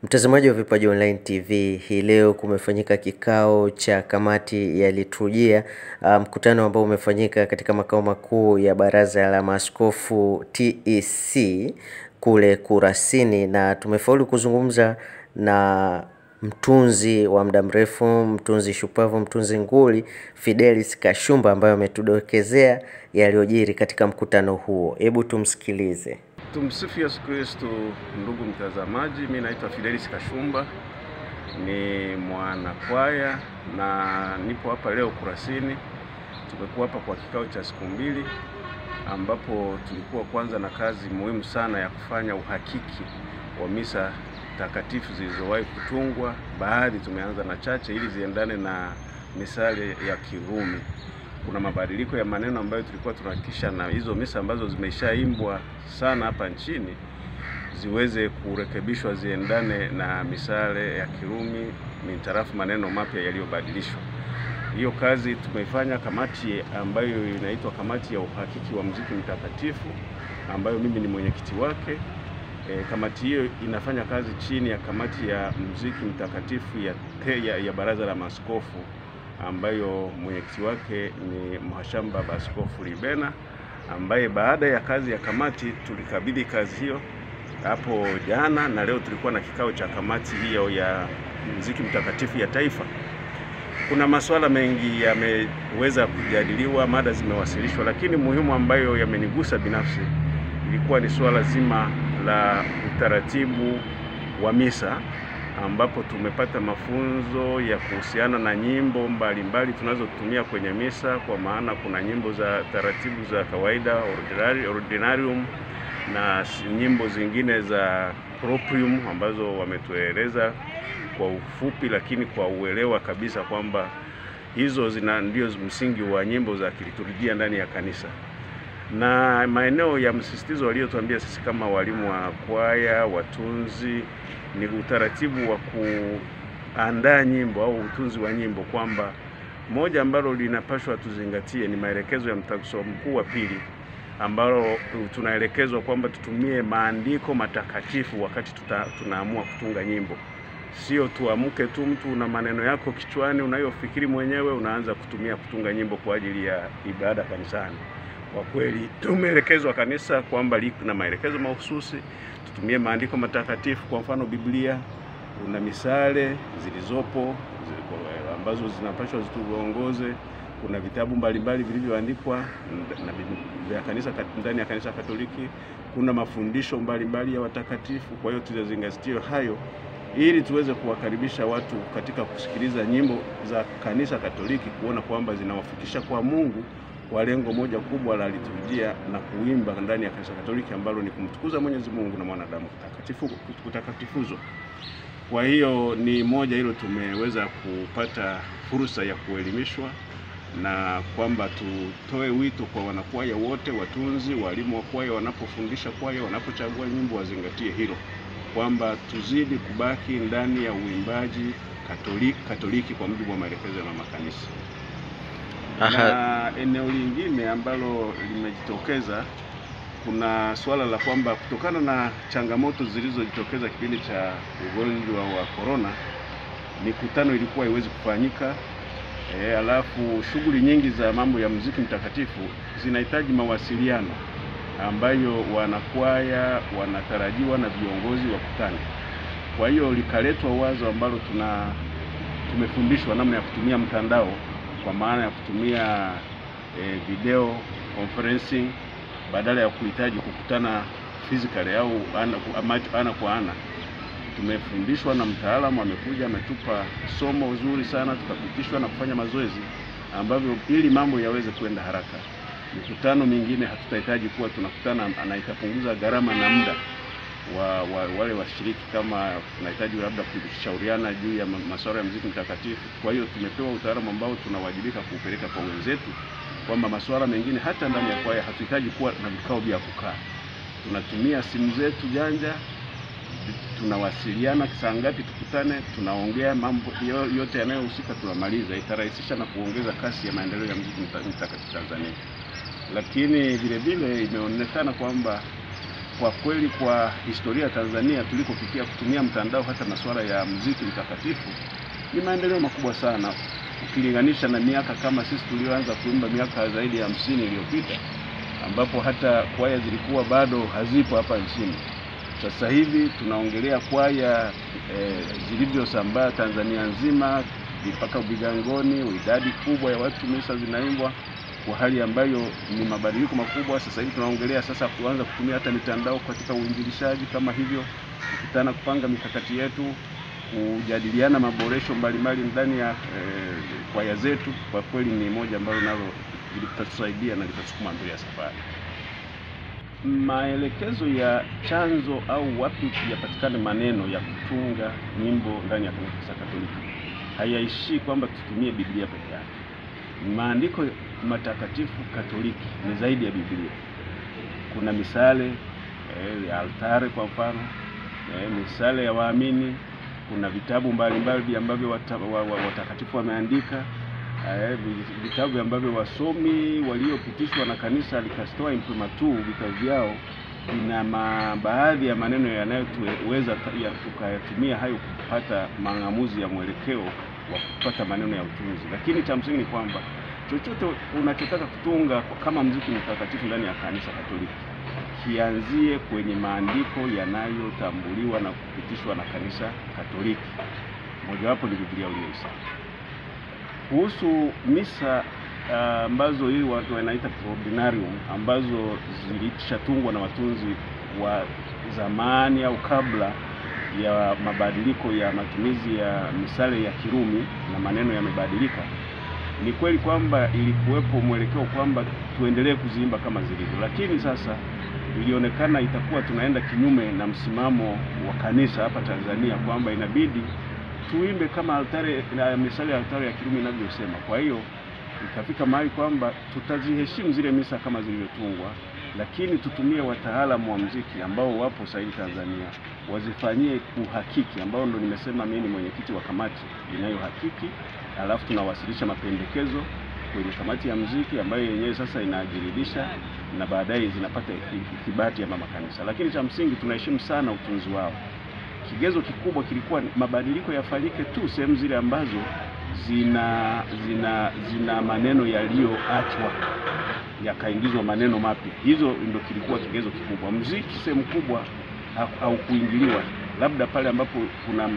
Mtazamaji wa Vipaji Online TV, hii leo kumefanyika kikao cha kamati ya liturujia, mkutano ambao umefanyika katika makao makuu ya Baraza la Maaskofu TEC kule Kurasini, na tumefaulu kuzungumza na mtunzi wa muda mrefu, mtunzi shupavu, mtunzi nguli Fidelis Kashumba, ambaye ametudokezea yaliyojiri katika mkutano huo. Hebu tumsikilize. Tumsifu Yesu Kristo. Ndugu mtazamaji, mimi naitwa Fidelis Kashumba, ni mwanakwaya na nipo hapa leo Kurasini. Tumekuwa hapa kwa kikao cha siku mbili, ambapo tulikuwa kwanza na kazi muhimu sana ya kufanya uhakiki wa misa takatifu zilizowahi kutungwa. Baadhi tumeanza na chache ili ziendane na misale ya Kirumi. Kuna mabadiliko ya maneno ambayo tulikuwa tunahakikisha na hizo misa ambazo zimeshaimbwa sana hapa nchini ziweze kurekebishwa ziendane na misale ya Kirumi mitarafu maneno mapya yaliyobadilishwa. Hiyo kazi tumeifanya kamati ambayo inaitwa kamati ya uhakiki wa muziki mtakatifu, ambayo mimi ni mwenyekiti wake. Kamati hiyo inafanya kazi chini ya kamati ya muziki mtakatifu ya Baraza la Maaskofu, ambayo mwenyekiti wake ni Mhashamu Baba Askofu Libena, ambaye baada ya kazi ya kamati tulikabidhi kazi hiyo hapo jana, na leo tulikuwa na kikao cha kamati hiyo ya muziki mtakatifu ya taifa. Kuna masuala mengi yameweza kujadiliwa, mada zimewasilishwa, lakini muhimu ambayo yamenigusa binafsi ilikuwa ni swala zima la utaratibu wa misa, ambapo tumepata mafunzo ya kuhusiana na nyimbo mbalimbali tunazotumia kwenye misa, kwa maana kuna nyimbo za taratibu za kawaida ordinarium na nyimbo zingine za proprium ambazo wametueleza kwa ufupi lakini kwa uelewa kabisa kwamba hizo ndio msingi wa nyimbo za kiliturujia ndani ya kanisa. Na maeneo ya msisitizo waliotuambia sisi kama walimu wa kwaya, watunzi, ni utaratibu wa kuandaa nyimbo au utunzi wa nyimbo, kwamba moja ambalo linapaswa tuzingatie ni maelekezo ya Mtaguso Mkuu wa Pili, ambalo tunaelekezwa kwamba tutumie maandiko matakatifu wakati tunaamua kutunga nyimbo. Sio tuamke tu mtu una maneno yako kichwani unayofikiri mwenyewe unaanza kutunga nyimbo kwa ajili ya ibada kanisani. Kwa kweli tumeelekezwa kanisa kwamba kuna maelekezo mahususi tutumie maandiko matakatifu. Kwa mfano Biblia, kuna misale zilizopo ambazo zinapaswa zituongoze, kuna vitabu mbalimbali vilivyoandikwa na kanisa ndani ya kanisa Katoliki, kuna mafundisho mbalimbali ya watakatifu. Kwa hiyo tuzingatie hayo ili tuweze kuwakaribisha watu katika kusikiliza nyimbo za kanisa Katoliki, kuona kwamba zinawafikisha kwa Mungu kwa lengo moja kubwa la liturujia na kuimba ndani ya kanisa Katoliki, ambalo ni kumtukuza Mwenyezi Mungu na mwanadamu kutakatifuzo. Kwa hiyo ni moja hilo tumeweza kupata fursa ya kuelimishwa, na kwamba tutoe wito kwa wanakwaya wote, watunzi, walimu wa kwaya, wanapofundisha kwaya, wanapochagua nyimbo wazingatie hilo, kwamba tuzidi kubaki ndani ya uimbaji Katoliki kwa mujibu wa maelekezo ya mama kanisa. Na eneo lingine ambalo limejitokeza, kuna swala la kwamba kutokana na changamoto zilizojitokeza kipindi cha ugonjwa wa corona, mikutano ilikuwa haiwezi kufanyika. Alafu shughuli nyingi za mambo ya muziki mtakatifu zinahitaji mawasiliano ambayo wanakwaya wanatarajiwa na viongozi wakutane. Kwa hiyo likaletwa wazo ambalo tumefundishwa namna ya kutumia mtandao, kwa maana ya kutumia video conferencing badala ya kuhitaji kukutana physically au ana kwa ana. Tumefundishwa na mtaalamu amekuja ametupa somo zuri sana, tukapitishwa na kufanya mazoezi ambavyo ili mambo yaweze kwenda haraka. Mikutano mingine hatutahitaji kuwa tunakutana, na itapunguza gharama na muda wale washiriki, kama tunahitaji labda kushauriana juu ya masuala ya muziki mtakatifu. Kwa hiyo tumepewa utaalamu ambao tunawajibika kuupeleka kwa wenzetu, kwamba masuala mengine hata ndani ya kwaya hatuhitaji kuwa na vikao vya kukaa. Tunatumia simu zetu janja, tunawasiliana saa ngapi tukutane, tunaongea mambo yote yanayohusika, tunamaliza. Itarahisisha na kuongeza kasi ya maendeleo ya muziki mtakatifu Tanzania. Lakini vile vile imeonekana kwamba kwa kweli kwa historia ya Tanzania tulikofikia kutumia mtandao hata masuala ya muziki mtakatifu ni maendeleo makubwa sana ukilinganisha na miaka kama sisi tulioanza kuimba miaka zaidi ya 50 iliyopita, ambapo hata kwaya zilikuwa bado hazipo hapa nchini. Sasa hivi tunaongelea kwaya zilivyosambaa Tanzania nzima mpaka Ubigangoni, idadi kubwa ya watu misa zinaimbwa kwa hali ambayo ni mabadiliko makubwa. Sasa hivi tunaongelea sasa kuanza kutumia hata mitandao katika uinjilishaji kama hivyo, kukutana kupanga mikakati yetu, kujadiliana maboresho mbalimbali ndani ya kwaya zetu. Kwa kweli ni moja ambalo nalo litatusaidia na litasukuma mbele ya safari. Maelekezo ya chanzo au wapi yapatikane maneno ya kutunga nyimbo ndani ya Kanisa Katoliki hayaishi kwamba tutumie Biblia pekee yake. Maandiko matakatifu Katoliki ni zaidi ya Biblia. Kuna misale ya altare kwa mfano, misale ya waamini, kuna vitabu mbalimbali ambavyo watakatifu wameandika, vitabu ambavyo wasomi waliopitishwa na kanisa likasitoa imprimatur vitabu vyao vina baadhi ya maneno yanayoweza tukayatumia hayo kupata maamuzi ya mwelekeo wa kupata maneno ya utunzi. Lakini cha msingi ni kwamba chochote unachotaka kutunga kama muziki mtakatifu ndani ya Kanisa Katoliki kianzie kwenye maandiko yanayotambuliwa na kupitishwa na Kanisa Katoliki. Mojawapo ni Biblia uliyoisoma. Kuhusu misa ambazo hii watu wanaita ordinarium, ambazo zilishatungwa na watunzi wa zamani au kabla ya mabadiliko ya matumizi ya misale ya Kirumi na maneno yamebadilika, ni kweli kwamba ilikuwepo mwelekeo kwamba tuendelee kuziimba kama zilivyo, lakini sasa ilionekana itakuwa tunaenda kinyume na msimamo wa kanisa hapa Tanzania kwamba inabidi tuimbe kama altare na misale ya altare ya Kirumi inavyosema. Kwa hiyo ikafika mahali kwamba tutaziheshimu zile misa kama zilivyotungwa, lakini tutumie wataalamu wa muziki ambao wapo sasa hivi Tanzania wazifanyie uhakiki, ambao ndo nimesema mimi ni mwenyekiti wa kamati inayohakiki, alafu tunawasilisha mapendekezo kwenye kamati ya muziki ambayo yenyewe sasa inajiridhisha na baadaye zinapata ithibati ya mama kanisa. Lakini cha msingi tunaheshimu sana utunzi wao. Kigezo kikubwa kilikuwa mabadiliko yafanyike tu sehemu zile ambazo zina maneno yaliyoachwa yakaingizwa maneno mapya. Hizo ndio kilikuwa kigezo kikubwa. Muziki sehemu kubwa au kuingiliwa, labda pale ambapo kuna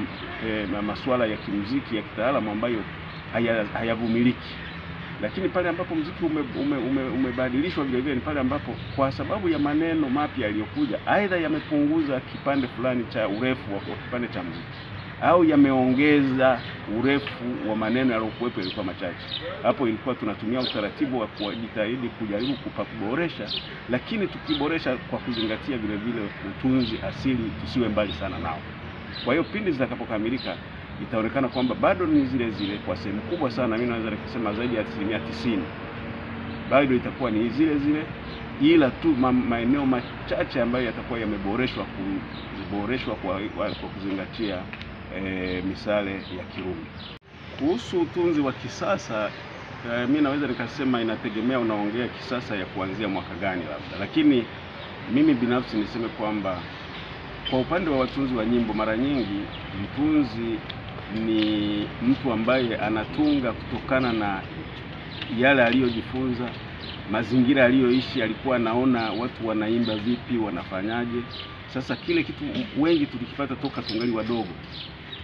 masuala ya kimuziki ya kitaalamu ambayo hayavumiliki. Lakini pale ambapo muziki umebadilishwa vile vile ni pale ambapo kwa sababu ya maneno mapya yaliyokuja, aidha yamepunguza kipande fulani cha urefu wa kipande cha muziki au yameongeza urefu wa maneno yaliyokuwepo yalikuwa machache. Hapo ilikuwa tunatumia utaratibu wa kujitahidi kujaribu kuboresha, lakini tukiboresha kwa kuzingatia vile vile utunzi asili, tusiwe mbali sana nao. Kwa hiyo pindi zitakapokamilika itaonekana kwamba bado ni zile zile kwa sehemu kubwa sana, mimi naweza kusema zaidi ya 90%. Bado itakuwa ni zile zile, ila tu maeneo machache ambayo yatakuwa yameboreshwa kwa kuzingatia misale ya Kirumi. Kuhusu utunzi wa kisasa, mimi naweza nikasema inategemea unaongea kisasa ya kuanzia mwaka gani labda. Lakini mimi binafsi niseme kwamba kwa upande wa watunzi wa nyimbo, mara nyingi mtunzi ni mtu ambaye anatunga kutokana na yale aliyojifunza, mazingira aliyoishi, alikuwa anaona watu wanaimba vipi, wanafanyaje. Sasa kile kitu wengi tulikipata toka tungali wadogo.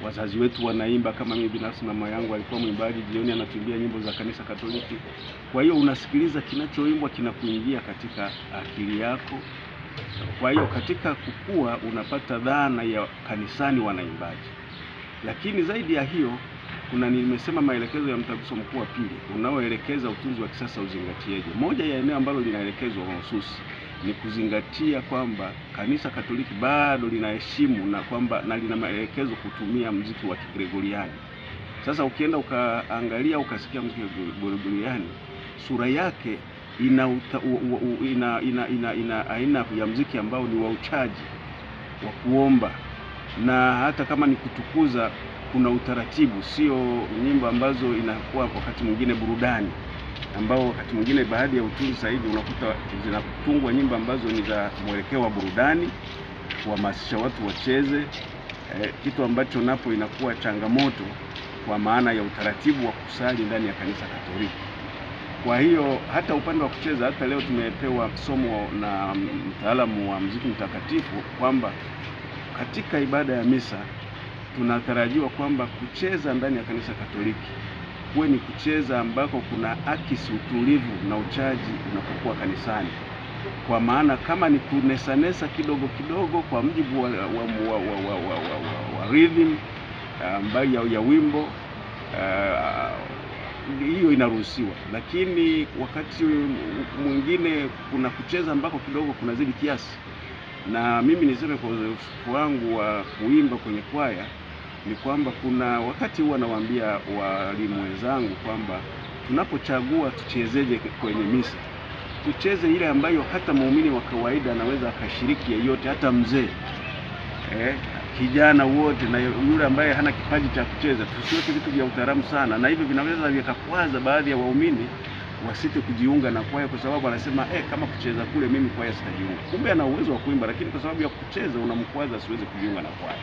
Wazazi wetu wanaimba, kama mimi binafsi mama yangu alikuwa mwimbaji, jioni anatuimbia nyimbo za Kanisa Katoliki. Kwa hiyo unasikiliza kinachoimbwa kinakuingia katika akili yako. Kwa hiyo katika kukua unapata dhana ya kanisani wanaimbaji. Lakini zaidi ya hiyo kuna nimesema maelekezo ya Mtaguso Mkuu wa Pili unaoelekeza utunzi wa kisasa uzingatieje. Moja ya eneo ambalo linaelekezwa mahususi ni kuzingatia kwamba Kanisa Katoliki bado linaheshimu na lina maelekezo kutumia muziki wa Kigregoriani. Sasa ukienda ukaangalia ukasikia muziki wa Gregoriani, sura yake ina aina ya muziki ambao ni wa uchaji, wa kuomba, na hata kama ni kutukuza kuna utaratibu, sio nyimbo ambazo inakuwa wakati mwingine burudani. ambao wakati mwingine baadhi ya utunzi sasa hivi unakuta zinatungwa nyimbo ambazo ni za mwelekeo wa burudani, kuhamasisha watu wacheze, kitu ambacho napo inakuwa changamoto kwa maana ya utaratibu wa kusali ndani ya kanisa Katoliki. Kwa hiyo hata upande wa kucheza, hata leo tumepewa somo na mtaalamu wa muziki mtakatifu kwamba katika ibada ya misa tunatarajiwa kwamba kucheza ndani ya kanisa Katoliki kuwe ni kucheza ambako kuna akisi utulivu na uchaji unapokuwa kanisani. Kwa maana kama ni kunesanesa kidogo kidogo kwa mjibu wa rhythm ambayo ya wimbo, hiyo inaruhusiwa. Lakini wakati mwingine kuna kucheza ambako kidogo kunazidi kiasi. Na mimi niseme kwa uzoefu wangu wa kuimba kwenye kwaya ni kwamba kuna wakati huwa nawaambia walimu wenzangu kwamba tunapochagua tuchezeje kwenye misa, tucheze ile ambayo hata muumini wa kawaida anaweza akashiriki, yeyote, hata mzee, kijana, wote, na yule ambaye hana kipaji cha kucheza. Tusiweke vitu vya utaalamu sana, na hivi vinaweza vikakwaza baadhi ya waumini wasite kujiunga na kwaya, kwa sababu anasema kama kucheza kule mimi kwaya sitajiunga. Kumbe ana uwezo wa kuimba, lakini kwa sababu ya kucheza unamkwaza asiweze kujiunga na kwaya.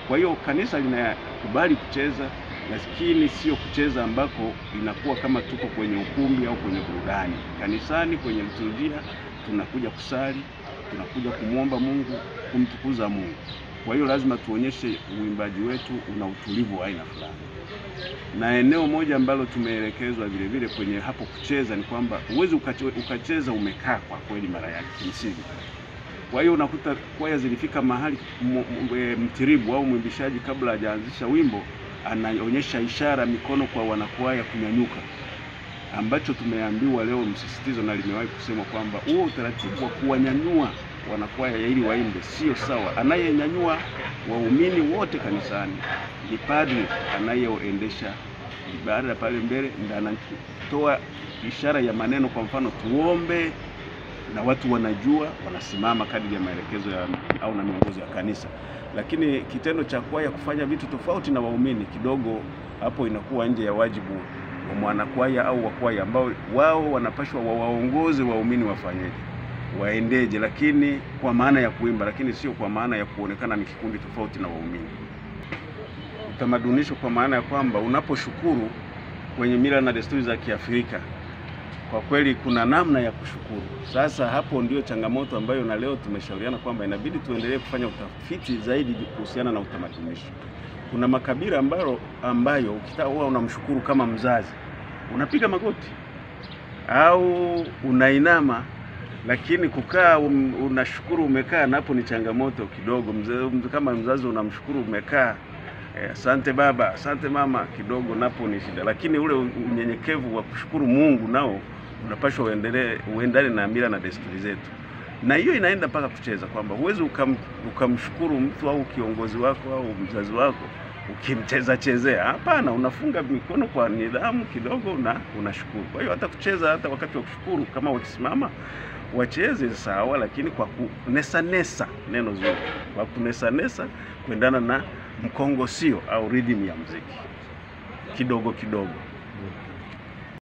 Kwa hiyo kanisa linakubali kucheza, lakini sio kucheza ambako inakuwa kama tuko kwenye ukumbi au kwenye burudani. Kanisani kwenye liturujia tunakuja kusali, tunakuja kumwomba Mungu, kumtukuza Mungu. Kwa hiyo lazima tuonyeshe uimbaji wetu una utulivu wa aina fulani. Na eneo moja ambalo tumeelekezwa vile vile kwenye hapo kucheza ni kwamba uwezi ukacheza umekaa kwa kweli mara yake kimsingi. Kwa hiyo unakuta kwaya zilifika mahali mtiribu au mwimbishaji kabla hajaanzisha wimbo anaonyesha ishara mikono kwa wanakwaya kunyanyuka, ambacho tumeambiwa leo msisitizo na limewahi kusema kwamba huo utaratibu wa kuwanyanyua wanakwaya ili waimbe sio sawa. Anayenyanyua waumini wote kanisani ni padri anayeendesha ibada pale mbele, ndio anatoa ishara ya maneno, kwa mfano tuombe, na watu wanajua, wanasimama kadri ya maelekezo au na miongozo ya kanisa. Lakini kitendo cha kwaya kufanya vitu tofauti na waumini kidogo, hapo inakuwa nje ya wajibu wa mwanakwaya au wa kwaya, ambao wao wanapashwa waongoze waumini wafanyeje, waendeje, lakini kwa maana ya kuimba, lakini sio kwa maana ya kuonekana ni kikundi tofauti na waumini. Utamadunisho kwa maana ya kwamba unaposhukuru kwenye mila na desturi za Kiafrika, kwa kweli kuna namna ya kushukuru. Sasa hapo ndio changamoto ambayo na leo tumeshauriana kwamba inabidi tuendelee kufanya utafiti zaidi kuhusiana na utamadunisho. Kuna makabila ambayo ukitaka huwa unamshukuru kama mzazi, unapiga magoti au unainama, lakini kukaa unashukuru umekaa, napo ni changamoto kidogo. Kama mzazi unamshukuru umekaa, asante baba, asante mama, kidogo napo ni shida. Lakini ule unyenyekevu wa kushukuru Mungu nao unapaswa uendane na mila na desturi zetu. Na hiyo inaenda mpaka kucheza, kwamba huwezi ukamshukuru mtu au kiongozi wako au mzazi wako ukimcheza chezea. Hapana, unafunga mikono kwa nidhamu kidogo na unashukuru. Kwa hiyo hata kucheza, hata wakati wa kushukuru, kama wakisimama wacheze sawa, lakini kwa kunesanesa, neno zuri, kwa kunesanesa kuendana na mkongosio au rhythm ya muziki kidogo kidogo.